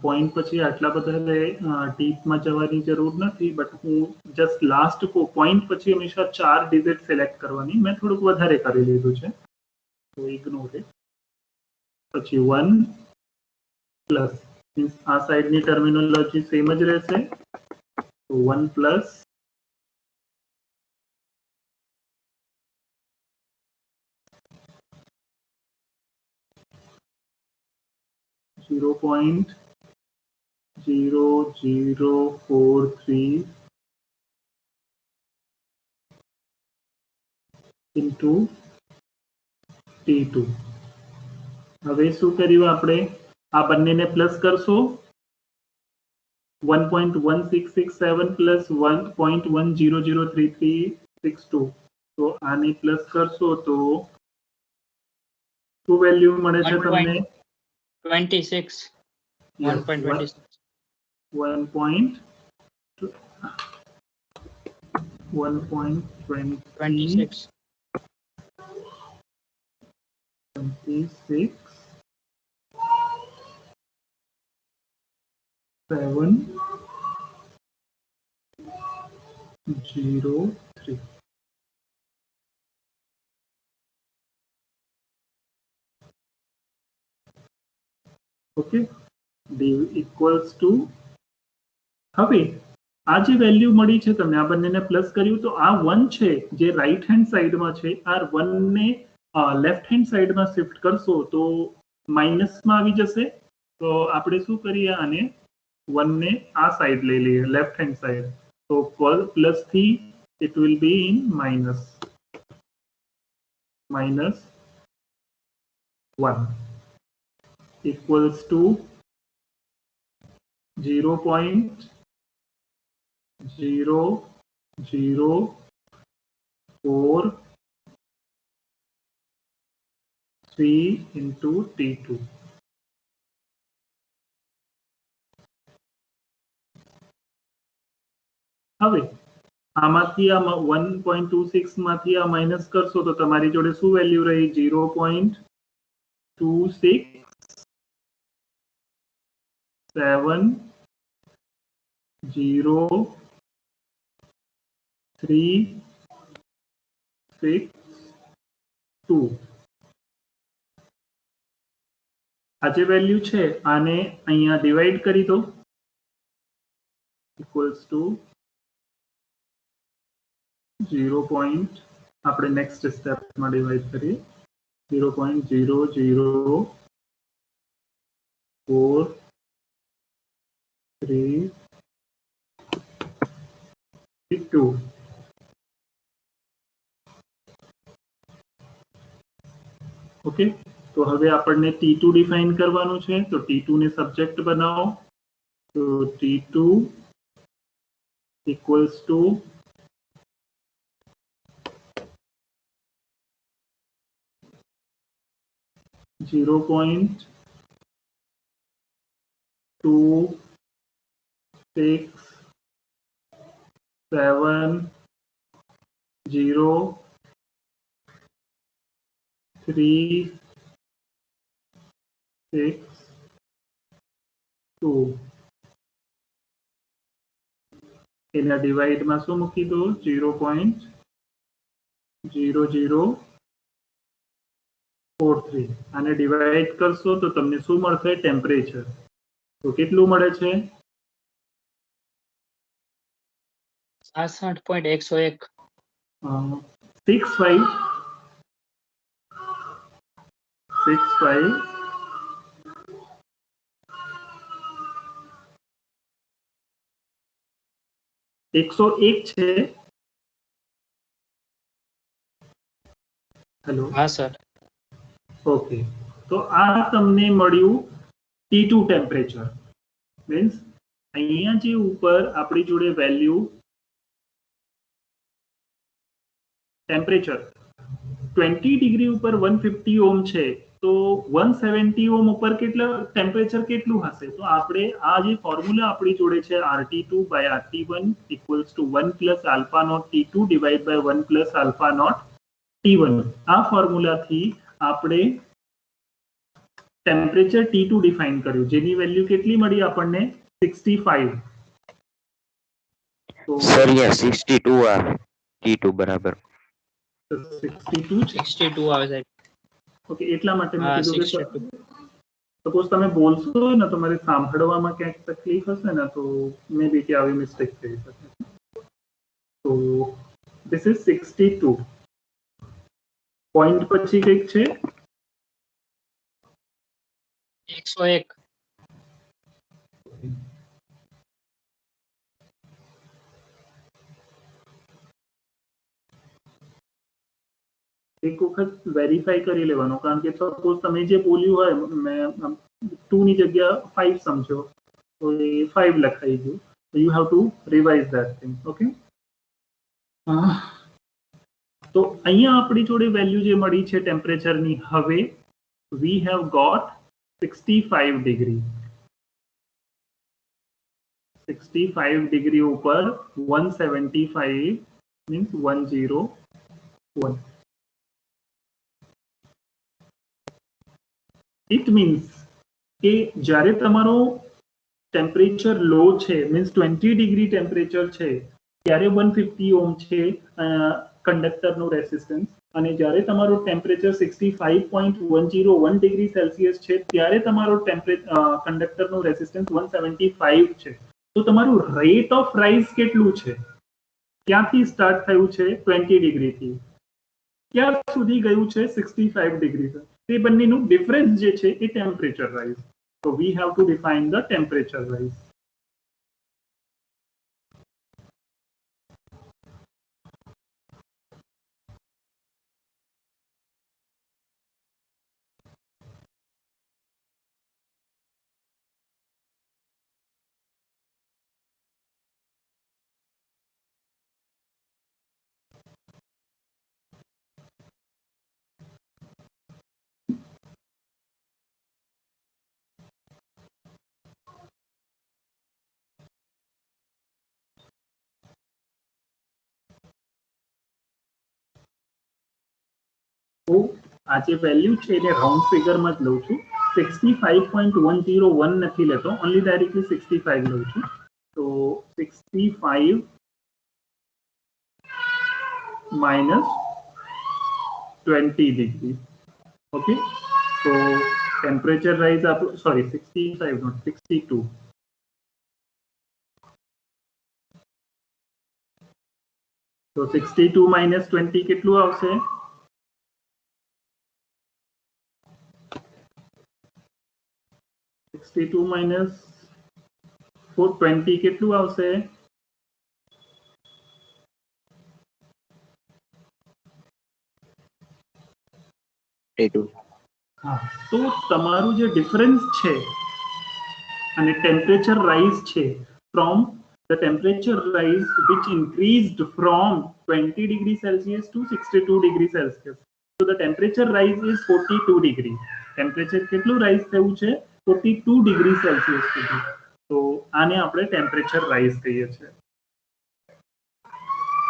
પોઈન્ટ પછી આટલા બધા ડીપમાં જવાની જરૂર નથી, બટ હું જસ્ટ લાસ્ટ પોઈન્ટ પછી હંમેશા 4 ડિજિટ સિલેક્ટ કરવાની. મેં થોડુંક વધારે કરી લીધું છે, તો ઇગ્નોર ઇટ. પછી 1 પ્લસ મીન્સ આ સાઈડની ટર્મિનોલોજી સેમ જ રહેશે, તો 1 પ્લસ 0.0043 into T2. હવે શું કર્યું આપણે? આ બંનેને પ્લસ કરશો, 1.1667 પ્લસ 1.100332, તો આને પ્લસ કરશો તો શું વેલ્યુ મળે છે તમને? 26. 1.26. 1.26 703. ઓકે, div equals to, હવે આ જે વેલ્યુ મળી છે તમને, આ બંનેને પ્લસ કર્યું તો આ 1 છે જે રાઈટ હેન્ડ સાઈડમાં છે, આ 1 ને લેફ્ટ હેન્ડ સાઈડમાં શિફ્ટ કરશો તો માઇનસમાં આવી જશે. તો આપણે શું કરીએ, આને 1 ને આ સાઈડ લઈ લઈએ, લેફ્ટ હેન્ડ સાઈડ, તો પ્લસ થી it will be in minus 1 equals to 0.0043 into T2. હવે આમાંથી આ 1.26 માંથી આ માઇનસ કરશો તો તમારી જોડે શું વેલ્યુ રહી? 0.270362. આ જે વેલ્યુ છે આને અહીંયા ડિવાઈડ કરી દો, ઇક્વલ્સ ટુ 0. આપણે નેક્સ્ટ સ્ટેપમાં ડિવાઈડ કરીએ, 0.00432. ઓકે, તો હવે આપણને T2 ડિફાઇન કરવાનું છે, તો T2 ને સબ્જેક્ટ બનાવો, તો T2 equals to 0.26700362. એના ડિવાઇડમાં શું મૂકી દો? 0.0043. આને ડિવાઈડ કરશો તો તમને શું મળશે? ટેમ્પરેચર. તો કેટલું મળે છે? 67.101. 65 101 છે. હેલો, હા સર. ઓકે, તો આ તમને મળ્યું T2 ટેમ્પરેચર. મીન્સ અહીંયા જે ઉપર આપણી જોડે વેલ્યુ ટેમ્પરેચર 20 ડિગ્રી ઉપર 150 ઓમ છે, તો 170 ઓમ ઉપર કેટલા ટેમ્પરેચર કેટલું હશે? તો આપણે આ જે ફોર્મ્યુલા આપણી જોડે છે RT2 by RT1 equals to 1 plus alpha naught T2 divided by 1 plus alpha naught T1. આ ફોર્મ્યુલાથી આપણે ટેમ્પરેચર T2 ડિફાઇન કર્યું, જેની વેલ્યુ કેટલી મળી આપણને 65. તો સર યે 62 આવે T2 બરાબર 62 છે. 62 આવે સાહેબ. ઓકે, એટલા માટે મેં હા, કીધું કે 62. સપોઝ તમે બોલશો ને તો મારે સાંભળવામાં ક્યાંક તકલીફ હશે ને તો મે બી કે આવી મિસ્ટેક થઈ શકે. તો ધીસ ઇઝ 62. પોઈન્ટ પછી કંઈક છે 101. એક વખત વેરીફાઈ કરી લેવાનું, કારણ કે સપોઝ તમે જે બોલ્યું હોય મેં 2 ની જગ્યા 5 સમજો તો એ 5 લખાઈ ગયું. You have to revise that thing. Okay, તો અહીંયા આપણી જોડે વેલ્યુ જે મળી છે ટેમ્પરેચરની, હવે we have got 65 degree. 65 degree ઉપર 175 મીન્સ 101. ઇટ મીન્સ કે જ્યારે તમારો ટેમ્પરેચર લો છે મીન્સ 20 ડિગ્રી ટેમ્પરેચર છે ત્યારે 150 ઓહ્મ છે કંડક્ટરનો રેસિસ્ટન્સ, અને જ્યારે તમારો ટેમ્પરેચર 65.101 ડિગ્રી સેલ્સિયસ છે ત્યારે તમારો કંડક્ટરનો રેસિસ્ટન્સ 175 છે. તો તમારું રેટ ઓફ રાઇઝ કેટલું છે? ક્યાંથી સ્ટાર્ટ થયું છે 20 ડિગ્રીથી, ક્યાં સુધી ગયું છે 65 ડિગ્રી. તે બંનેનું ડિફરન્સ જે છે એ ટેમ્પરેચર રાઇઝ. તો we have to define the temperature rise. તો આ જે વેલ્યુ છે એને રાઉન્ડ ફિગરમાં જ લઉં છું. 65.101 નથી લેતો, ઓનલી ડાયરેક્ટલી 65 લઉં છું. તો 65 minus 20 degree. Okay, so temperature rise up, sorry 65 not 62. So 62 minus 20 કેટલું આવશે? 62 minus 420 કેટલું આવશે? હા, તો તમારું જે ડિફરન્સ છે અને ટેમ્પરેચર રાઇઝ છે from the temperature rise which increased from 20 degree Celsius to 62 degree Celsius. So the temperature rise is 42 degree. Temperature કેટલું રાઇઝ થયું છે? 42 degree Celsius સુધી. તો આને આપણે ટેમ્પરેચર રાઇઝ કહીએ છીએ.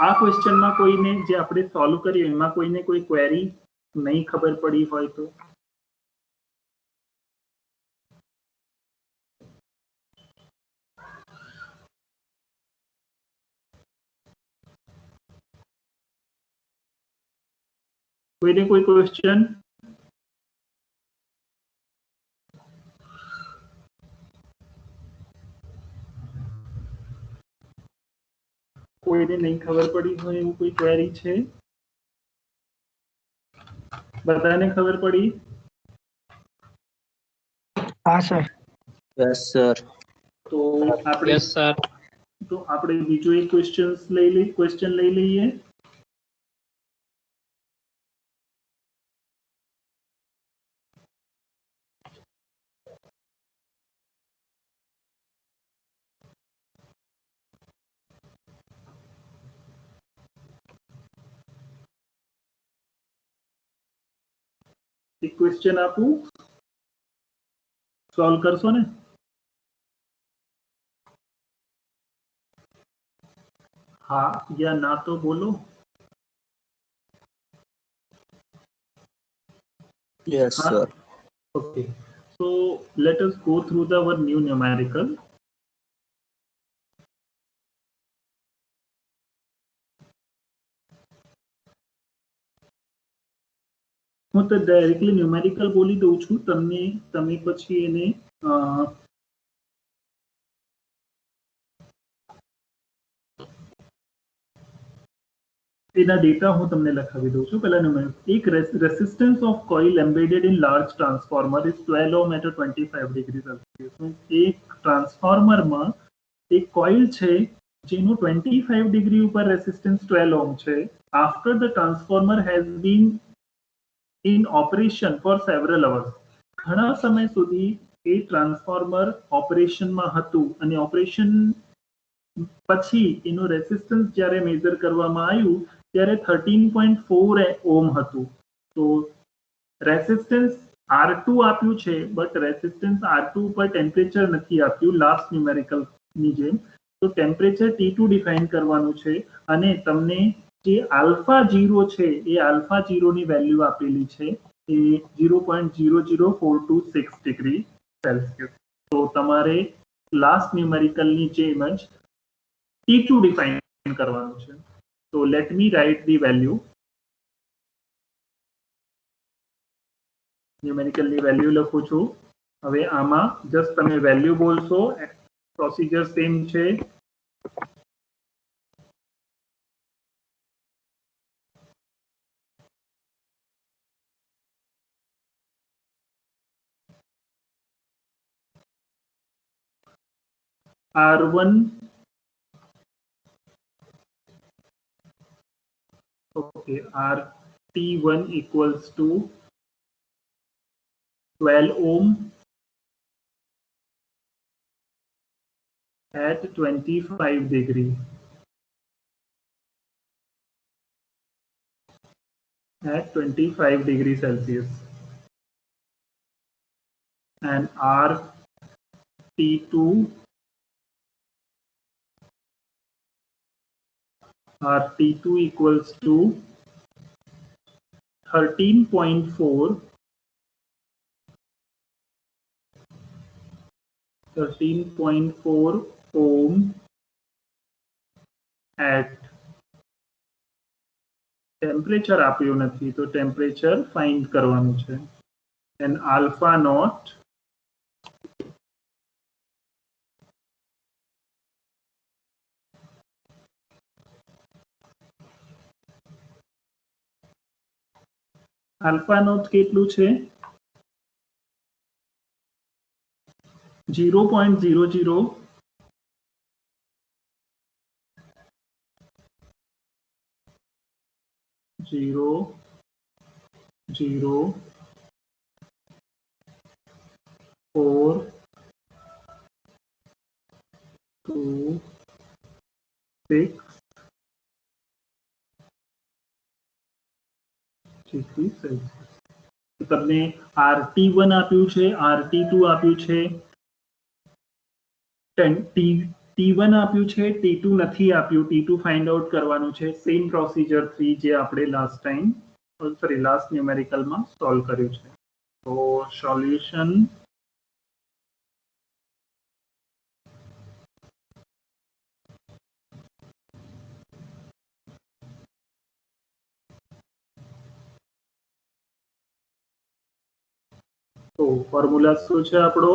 આ ક્વેશ્ચનમાં કોઈને જે આપણે સોલ્વ કર્યું એમાં કોઈને કોઈ ક્વેરી નહીં ખબર પડી હોય તો? કોઈને કોઈ ક્વેશ્ચન? કોઈને નહીં ખબર પડી હોય એવું કોઈ ક્વેરી છે? બધાને ખબર પડી? હા સર. યસ સર તો આપણે Yes, sir. તો આપણે બીજો એક ક્વેશ્ચન લઈ લઈએ. એક ક્વેશ્ચન આપું, સોલ્વ કરશો ને? હા યા ના તો બોલો. Yes sir okay, So let us go through our new numerical. હું તો ડાયરેક્ટલી ન્યુમેરિકલ બોલી દઉં છું, તમે પછી એને એના ડેટા હું તમને લખાવી દઉં છું. પહેલા ન્યુમેરિકલ. એક resistance of coil embedded in large transformer is 12 ohm at 25 degree Celsius. એક ટ્રાન્સફોર્મરમાં એક કોઇલ છે જેનું 25 ડિગ્રી ઉપર રેસિસ્ટન્સ 12 ઓહ્મ છે. After the transformer has been in operation for several hours. ઘણા સમય સુધી એ ટ્રાન્સફોર્મર ઓપરેશનમાં હતું અને ઓપરેશન પછી એનું રેસિસ્ટન્સ જ્યારે મેજર કરવામાં આવ્યું ત્યારે 13.4 ઓહ્મ હતું. તો રેસિસ્ટન્સ R2 આપ્યું છે, બટ રેસિસ્ટન્સ R2 ઉપર ટેમ્પરેચર નથી આપ્યું લાસ્ટ ન્યુમેરિકલની જેમ. તો ટેમ્પરેચર T2 ડિફાઇન કરવાનું છે અને તમને જે આલ્ફા 0 છે એ આલ્ફા 0 ની વેલ્યુ આપેલી છે એ 0.00426 ડિગ્રી સેલ્સિયસ. તો તમારે લાસ્ટ ન્યુમેરિકલની જેમ જ T2 ડિફાઇન કરવાનું છે. તો let me write the value. ન્યુમેરિકલની વેલ્યુ લખું છું. હવે આમાં જસ્ટ તમે વેલ્યુ બોલશો, પ્રોસિજર સેમ છે. R1 okay, RT1 equals to 12 ohm at 25 degree. At 25 degree Celsius. And RT2 equals to 13.4 ohm at temperature આપ્યું નથી, તો ટેમ્પરેચર ફાઇન્ડ કરવાનું છે. એન્ડ આલ્ફા નોટ કેટલું છે? 0.00 0.0426 ડિગ્રી સેલ્સિયસ. તમને RT1 આપ્યું છે, RT2 આપ્યું છે, T1 આપ્યું છે, T2 નથી આપ્યું. T2 ફાઇન્ડ આઉટ કરવાનું છે. સેમ પ્રોસિજર 3 જે આપણે લાસ્ટ ન્યુમેરિકલમાં સોલ્વ કર્યું છે. તો સોલ્યુશન તો ફોર્મ્યુલા શું છે આપણો?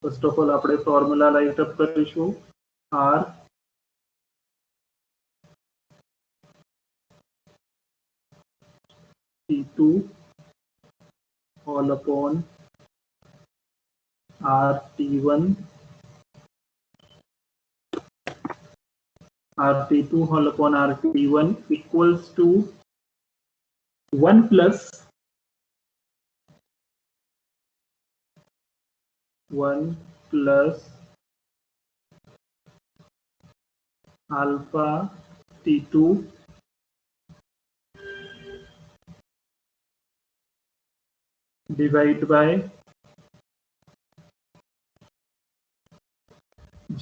ફર્સ્ટ ઓફ ઓલ આપણે ફોર્મ્યુલા રાઇટ અપ કરીશું. R T2 all upon RT1 all upon RT1 equals to 1 plus alpha T2 divide by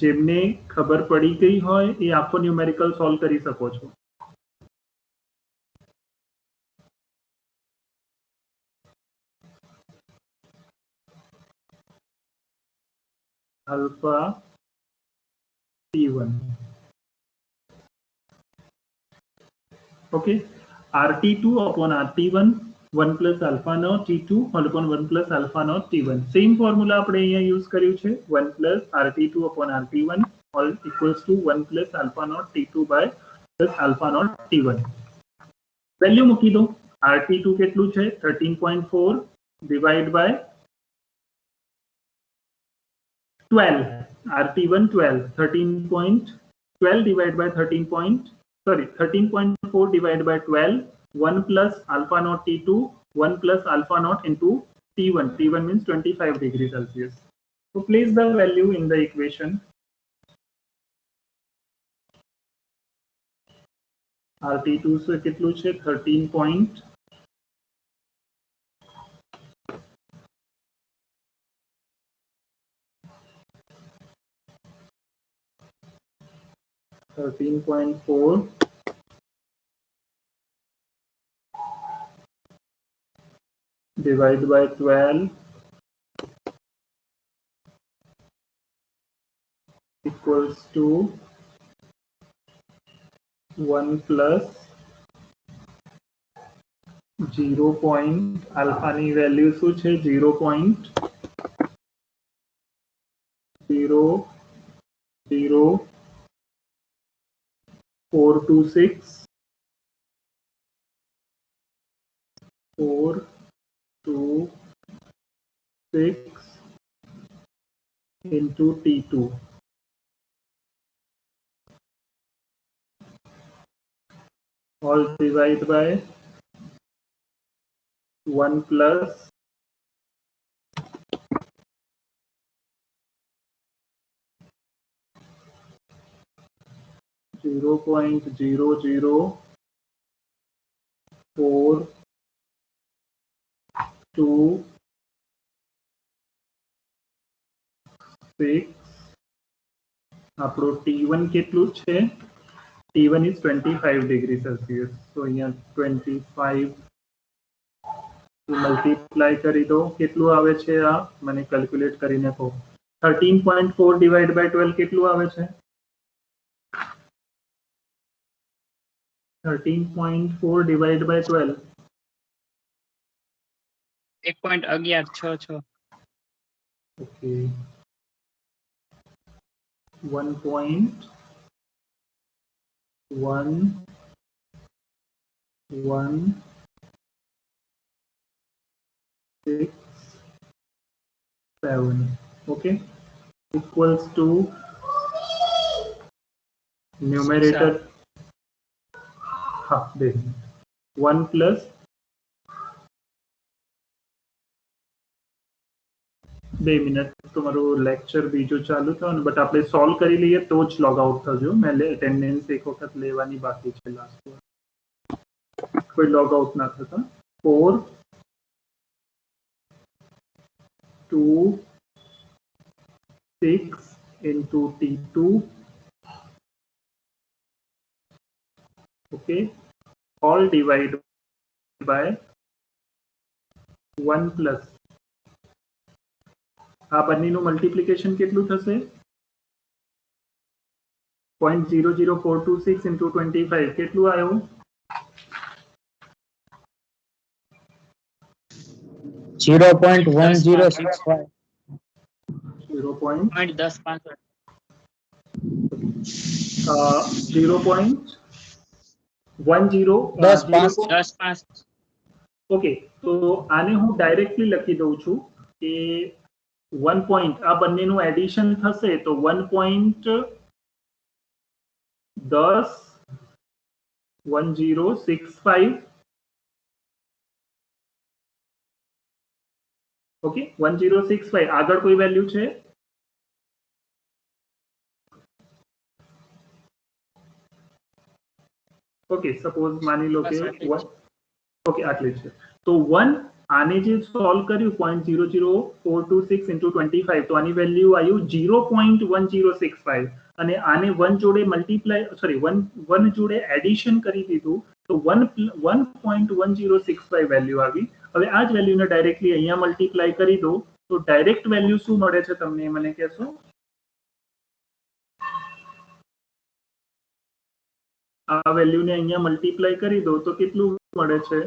જેમને ખબર પડી ગઈ હોય એ આખો ન્યુમેરિકલ સોલ્વ કરી શકો છો. alpha t1. Okay, RT2 upon RT1 1 plus alpha naught T2 whole upon 1 plus alpha naught T1. Same formula આપણે અહીંયા use કર્યું છે 1 plus RT2 upon RT1 all equals to 1 plus alpha naught T2 by plus alpha naught T1. Value મૂકી દો. RT2 કેટલું છે 13.4 divided by 12. RT1 12 13.12 divided by 13.4 divided by 12 1 plus alpha naught T2 1 plus alpha naught into T1. T1 means 25 degrees Celsius. So place the value in the equation. RT2 से कितलू છે 13.4 divided by 12 equals to 1 plus 0. alpha ની વેલ્યુ શું છે 0.00426 into T2. All divided by 1 plus 0.00426 આપણો T1 કેટલું છે T1 is 25 degrees Celsius. So અહીંયા 25 મલ્ટીપ્લાય કરી દો કેટલું આવે છે આ મને કેલ્ક્યુલેટ કરીને કહો 13.4 divided by 12 કેટલું આવે છે 13.4 divided by 12 1.1166. okay 1.1167 okay equals to numerator हाँ देख 1 plus 2 મિનિટ તમારું લેક્ચર બીજું ચાલુ થયું ને બટ આપણે સોલ્વ કરી લઈએ તો જ લોગ આઉટ થજો મેં અટેન્ડન્સ એક વખત લેવાની બાકી છે લાસ્ટ કોઈ લોગ આઉટ ના થતા 4 2 6 into T2 okay all divided by 1 plus આ બંનેનું મલ્ટીપ્લિકેશન કેટલું થશે 0.00426 into 25 કેટલું આવ્યું 0.1065. 0.10 ઓકે તો આને હું ડાયરેક્ટલી લખી દઉં છું કે 1 પોઈન્ટ આ બંનેનું એડિશન થશે તો 1.1065 ઓકે 1065 આગળ કોઈ વેલ્યુ છે ઓકે સપોઝ માની લો કે 1 ઓકે આટલી છે તો 1 આને જે સોલ્વ કર્યું 0.00426 into 25 તો આની વેલ્યુ આવ્યું 0.1065 અને આને 1 જોડે મલ્ટીપ્લાય સોરી 1 જોડે એડિશન કરી દીધું તો 1.1065 વેલ્યુ આવી હવે આ જ વેલ્યુને ડાયરેક્ટલી અહીંયા મલ્ટીપ્લાય કરી દો તો ડાયરેક્ટ વેલ્યુ શું મળે છે તમને મને કહેશો આ વેલ્યુને અહીંયા મલ્ટીપ્લાય કરી દો તો કેટલું મળે છે?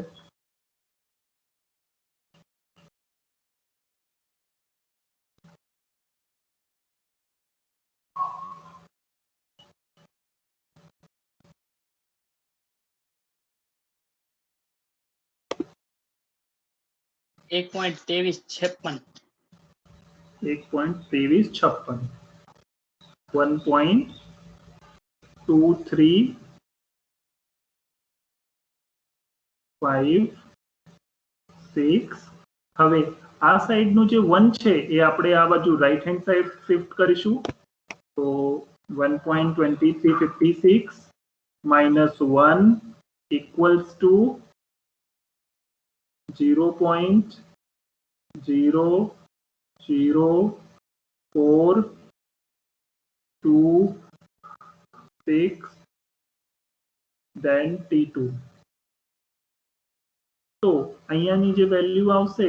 એક 1.2356 1.2356 1.2356. હવે આ સાઈડનું જે 1 છે એ આપણે આ બાજુ રાઈટ હેન્ડ સાઈડ શિફ્ટ કરીશું. તો 1.2356 minus 1 equals to 0.00426 then T2. તો અહીંયાની જે વેલ્યુ આવશે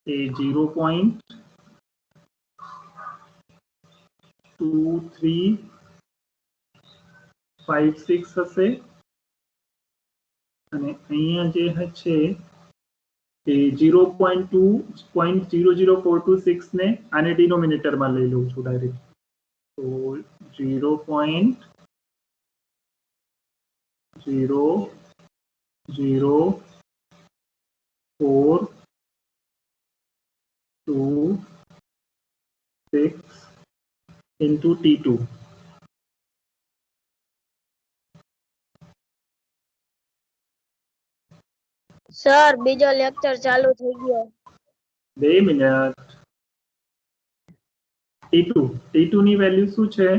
એ 0.2356 હશે અને અહીંયા જે છે એ 0.00426 ને આને ડિનોમિનેટરમાં લઈ લઉં છું ડાયરેક્ટ. તો 0.00426 into T2. સર બીજો લેક્ચર ચાલુ થઈ ગયો. 2 મિનિટ. T2 ની વેલ્યુ શું છે?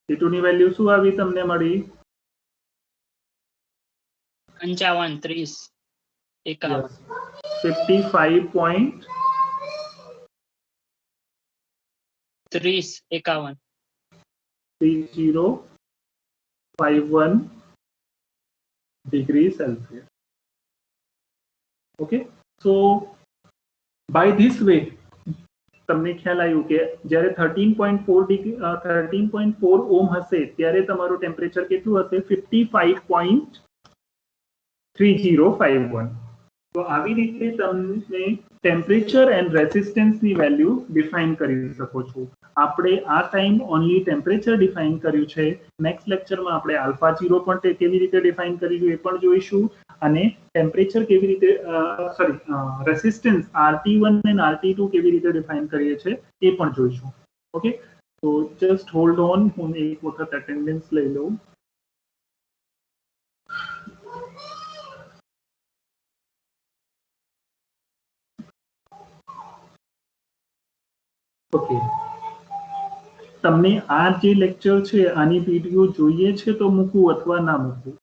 T2 ની વેલ્યુ શું આવી તમને મળી? 55 30 51 55.30 30 51 3051 degrees Celsius. Okay, so by this way તમને ખ્યાલ આવ્યું કે જ્યારે 13.4 ઓમ હશે ત્યારે તમારું ટેમ્પરેચર કેટલું હશે? 55.3051. તો આવી રીતે તમને ટેમ્પરેચર એન્ડ રેસિસ્ટન્સની વેલ્યુ ડિફાઇન કરી શકો છો. આપણે આ ટાઈમ ઓનલી ટેમ્પરેચર ડિફાઇન કર્યું છે. નેક્સ્ટ લેક્ચરમાં આપણે આલ્ફા 0 પણ કેવી રીતે ડિફાઇન કરીશું એ પણ જોઈશું અને ટેમ્પરેચર કેવી રીતે રેસિસ્ટન્સ RT1 અને RT2 કેવી રીતે ડિફાઇન કરીએ છીએ એ પણ જોઈશું. ઓકે, તો જસ્ટ હોલ્ડ ઓન, હું એક વખત અટેન્ડન્સ લઈ લઉં. ઓકે, તમને આ જે લેક્ચર છે આની વિડીયો જોઈએ છે તો મૂકવું અથવા ના મૂકવું?